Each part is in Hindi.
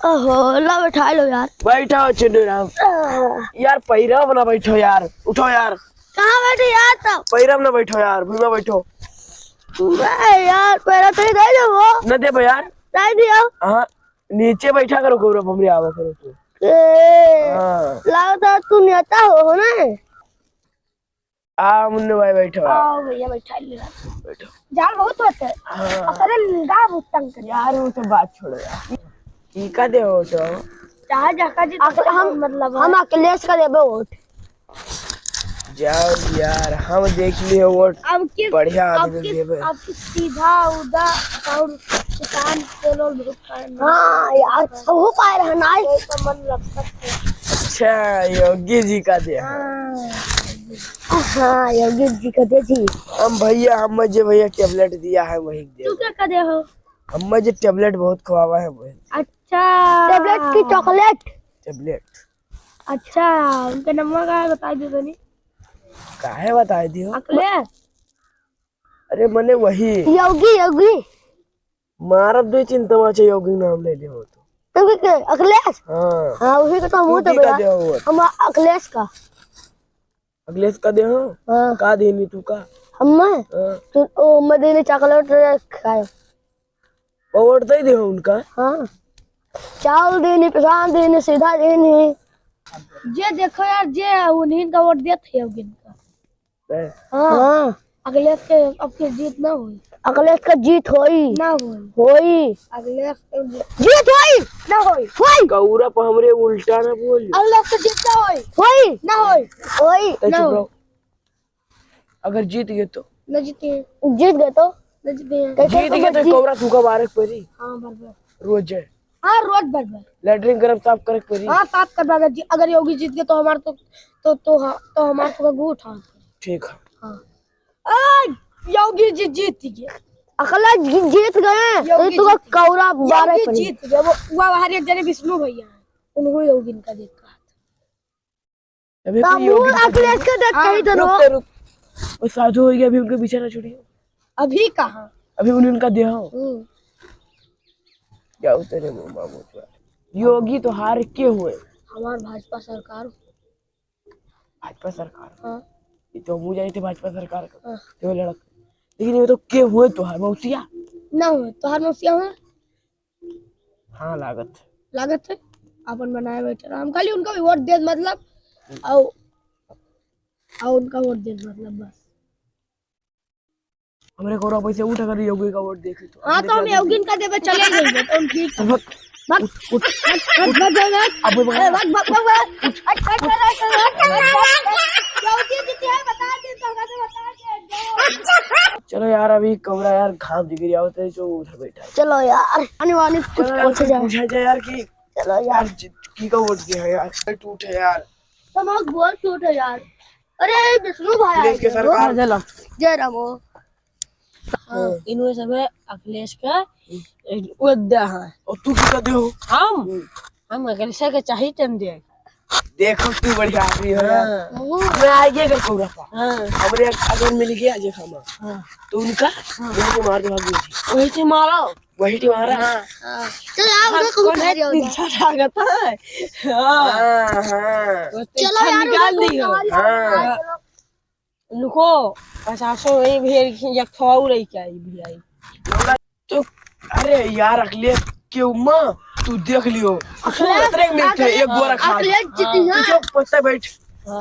ओहो ला बैठा लो यार। बैठो चिंटू राम यार पैरव ना बैठो यार, उठो यार। कहाँ बैठे यार तब? पैरव ना बैठो यार, भूमि बैठो। यार पैरा तो दे दो वो न दे यार, दे दियो। हाँ नीचे बैठा करो गौरव, हमरे आवा करो तू। हाँ लाओ तो तू नेता हो ना। आ मुन्नू भाई बैठो। आओ भैया बैठा लो यार। बैठो। जान बहुत होते हैं। हाँ अरे निगाह बहुत तंग कर यार वो तो बात छोड़ो यार। की का दे हो तो चाहे जका जी हम मतलब हम अखिलेश का देबे वोट। जाओ यार, हम देख लिए वोट अब किस बढ़िया आदमी देबे। अब किस सीधा उदा और किसान के लोग बहुत कारण। हाँ यार वो पाए रहना है तो मन लग सकते। अच्छा योगी जी का दे। हाँ योगी जी का दे जी। हम भैया, हम जे भैया टेबलेट दिया है वही दे। तू क्या कर दे हो? हम जे टेबलेट बहुत खवावा है वही। अच्छा टेबलेट की चॉकलेट। टेबलेट अच्छा उनका नंबर का बता दो तो नहीं। काहे बताए दियो? अखिलेश। अरे मने वही योगी योगी मारब दे चिंता चे योगी नाम ले ले हो तो। तू के अखिलेश? हाँ हाँ वही का तो तू मुंह तो की का बड़ा दे हो? हम अखिलेश का। अखिलेश का दे हो? हाँ का देनी तू का? हम हाँ तो ओ मदीने चॉकलेट खाए। वोट दे दे हो उनका। हाँ चावल देनी, किसान देनी, सीधा देनी। जे देखो यार जे उन्हीं का वोट देते हैं उनका। हाँ अखिलेश के अब की जीत ना हुई। अखिलेश का जीत होई ना होई। अखिलेश के जीत होई ना होई। गौरा पर हमरे उल्टा ना बोल। अखिलेश का जीत ना होई ना होई ना होई। अगर जीत गए तो न जीते, जीत गए तो न जीते। जीत गए तो गौरा तू का बारक परी। हाँ बराबर रोज है। हाँ रोज बराबर लैटरिन करब साफ करे परी। हाँ साफ करवा। अगर योगी जीत गए तो हमारे तो हमारे तो गू उठा। ठीक है। हाँ योगी जी जीत गए। अखिलेश जीत गए तो कौरा बारह जीत गए। वो बाहर एक जने विष्णु भैया हैं, उन्होंने योगी का देखा। अभी योगी अखिलेश का देख कहीं तो रुक वो साधु हो गया, अभी उनके पीछे ना छोड़िए। अभी कहाँ? अभी उनका देह हो क्या उतरे बाबू। योगी तो हार के हुए। हमार भाजपा सरकार। भाजपा सरकार हाँ ये तो मुझे जानी थे भाजपा सरकार का। हाँ। तो लड़क लेकिन ये तो के हुए तो हार मौसिया ना हुए तो हार मौसिया हुए। हाँ लागत है अपन बनाए बैठे हम खाली उनका भी वोट दे मतलब और उनका वोट दे मतलब बस। हमरे गौरव पैसे उठ अगर योगी का वोट देखे तो। हाँ तो हम योगी का देवे चले जाएंगे तो हम ठीक है। चलो यार अभी कमरा यार घाम दिख रहा होता है जो उधर बैठा। चलो यार आने वाले कुछ पूछा जाए यार कि चलो यार की का वोट दिया है यार। टूट है यार तमाक बहुत टूट है यार। अरे विष्णु भाई अखिलेश के सरकार जय रामो। इन्होंने सब अखिलेश का उद्या है। और तू की कर हो? हम अखिलेश के चाहिए टन दे। देखो तू बढ़िया आदमी हो यार। मैं आगे कर पूरा हमरे अगर मिल गया जे खामा तो उनका वही मार के भाग गई। वही से मारो वही टी मारा। चलो यार कौन है पीछा लागत है। चलो यार निकाल दियो। लुको 500 वही भेड़ एक थोड़ा रही क्या भी आई तो अरे यार अखिलेश के उम्मा तू देख लियो कितने मिलते हैं एक बोरा खाद। पीछे पत्ते बैठ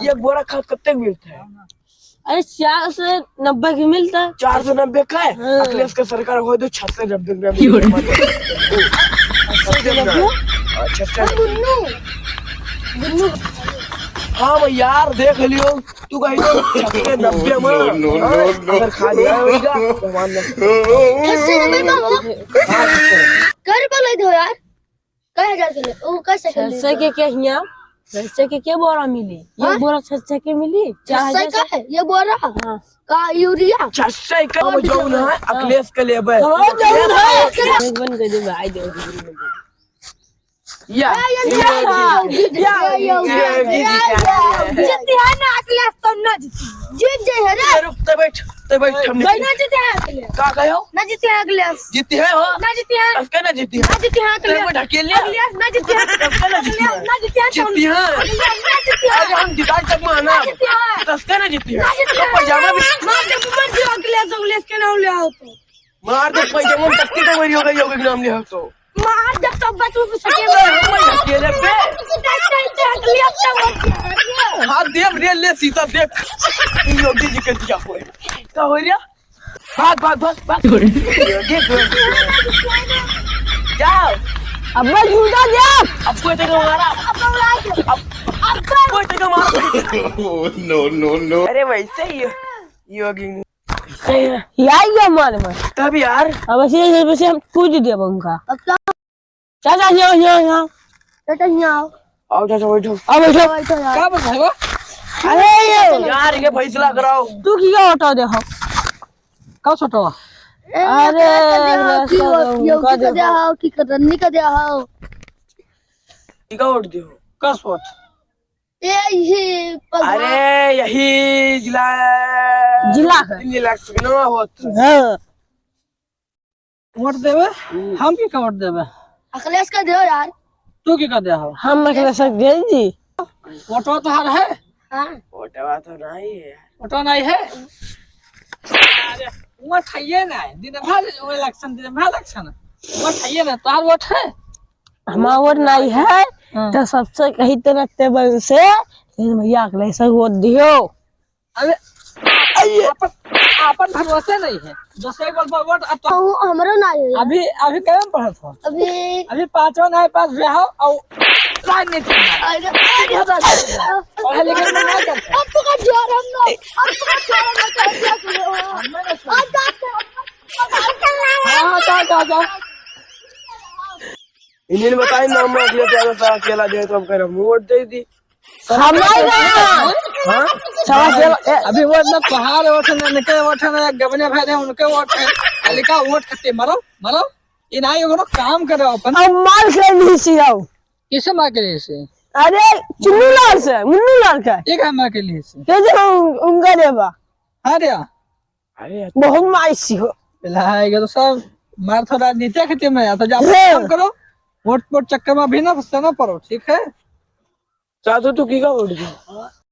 एक बोरा खाद कितने मिलता है? अरे 490 की मिलता है। 490 का है। अखिलेश का सरकार हो तो 690 हाँ मैं यार देख लियो तू कहीं 690 में अगर खा लिया होगा तो मान कर बोले दो यार कहे जा के वो कैसे कर ले 600 के क्या हिया 600 के क्या बोरा मिली? ये बोरा 600 के मिली। 600 का है ये बोरा का यूरिया 600 का जौन है अखिलेश के लेबे बन कर दे भाई दे या जीती है ना अखिलेश तो ना जीत जाए रे रुक ते बैठ हमने ना जीते हैं अखिलेश का कहो ना जीते हैं अखिलेश जीती है हो ना जीते हैं उसका ना जीती है ना जीते हैं तेरे को अखिलेश ढकेल लिया अखिलेश ना जीते हैं उसका ना जीती है ना जीते हैं जीती है अखिलेश ना जीते हैं अरे हम जिता तक माना जीती है उसका ना जीती है ना जीते तो हैं पजामा भी मार दे अखिलेश के नाम ले आओ तो मार दे पजामा तख्ती तो मेरी हो गई होगी नाम ले तो मार दे तो बचू को सके हम ढकेले पे अखिलेश का हाथ देव रेल ले सीता देख योगी जी के दिया हुए का हो रिया भाग योगी जाओ अब्बा झूठा जा अब कोई तक मारा अब कोई तक मारा no. अरे वैसे ही योगी सही है यार ये मार में तब यार अब ऐसे हम कूद दिया पंखा चाचा यहाँ बेटा यहाँ आओ आओ चाचा बैठो अब बैठो बैठो यार क्या बताओ अरे ये यार ये फैसला कराओ तू की क्या हटा दे हो का छोटो अरे की करनी का दे आओ ठीक है उठ दियो का सोच ये अरे यही जिला जिला है जिला ना होत हां वोट देवे हम की का वोट देवे अखिलेश का दो यार तू की का दे हो हम अखिलेश दे जी वोट तो हार है हाँ ओटवा तो नहीं है वोट नहीं है अरे वो खाइए ना दिन भर इलेक्शन वो खाइए ना तार वोट है हमारा वोट नहीं है तो सबसे कही तरह टेबल से भैया अखिलेश को वोट दियो अरे आपन भरोसे नहीं है दूसरे को वोट हमारा ना है अभी कैसे पढ़त हो अभी पांचवा नहीं पास हुआ हो और राजनीति में पढ़े लिखे में नहीं करते अब तो का जोर हम लोग अब तो का जोर हम लोग हाँ इन्हें बताई नाम में अगले से सा अकेला दे तो अब कर वोट दे दी हां अभी वोट ना पहाड़ वोट ना निके वोट ना गवर्नर भाई है उनके वोट है लिखा वोट खत्ते मरो इन आयो को काम करो अपन अब मार के नहीं सियाओ किसे मार के लिए से अरे चुन्नू लाल का एक है मार के लिए से कैसे उनका देवा अरे अरे बहुत माइसी हो लाएगा तो सब मार थोड़ा नीचे खत्ते में या तो जा काम करो वोट चक्कर में भी ना फंसना पड़ो ठीक है चाचू तू की का वोट दी